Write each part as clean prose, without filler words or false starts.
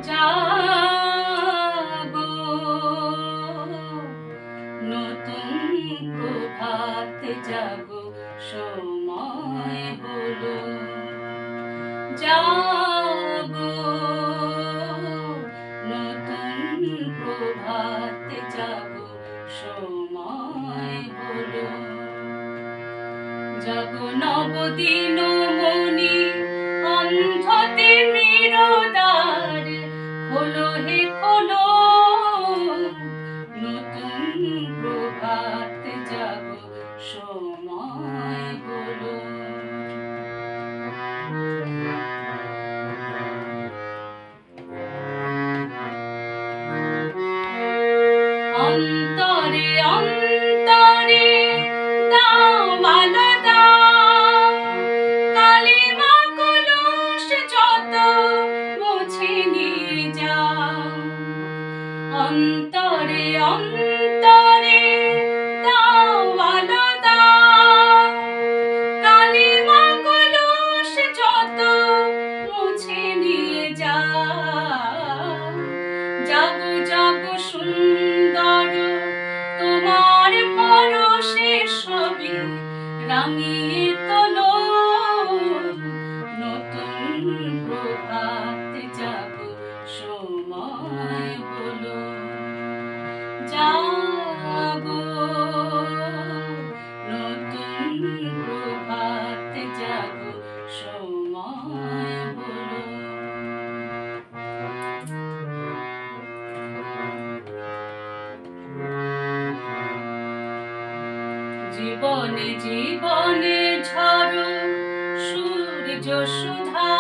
জাগো, নতুন প্রভাত জাগো, সময় হলো। জাগো, নতুন প্রভাত জাগো, সময় হলো। জাগো নবদিন মনি, অন্ধতে মৃরদার, খোলো হে খোলো, নতুন প্রভাত জাগো, সময় হলো। অন্তরে অন্তরে দাও আলাদা, কালিমা কলুষ যত মুছে নিয়ে যাও। অন্তরে অন্তরে দাও আলাদা, কালিমা কলুষ যত মুছে নিয়ে যাও। জাগো জাগো সুন্দর, তোমার পরশে সবই রাঙিয়ে তোলো, নতুন প্রভাত জাগো, সময় হলো। জাগো, নতুন প্রভাত জাগো, সময় হলো। জীবনে জীবনে ঝরো সূর্য সুধা,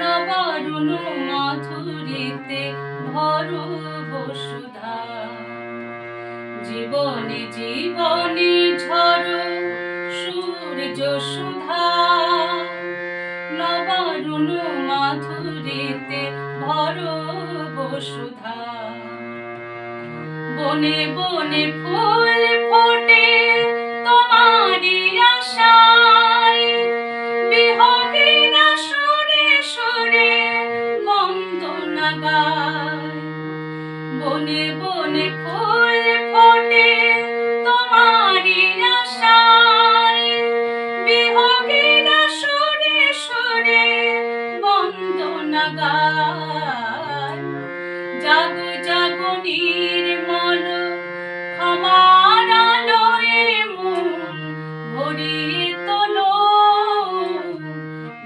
নবারুণ মাধুরীতে ভরো বসুধা। জীবনে জীবনে ঝরো সূর্য সুধা, নবারুণ মাধুরীতে ভরো বসুধা। বনে বনে ফুল ফোটে তোমারি আশায়, বিহগীরা সুরে সুরে বন্দনা গায়। বনে বনে ফুল ফোটে তোমারি আশায়, বিহগীরা সুরে সুরে বন্দনা গায়। জাগো জাগো নির্মল, ক্ষমার আলোয় মন ভরিয়ে তোলো,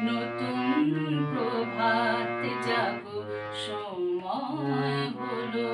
নতুন প্রভাত জাগো, সময় হলো।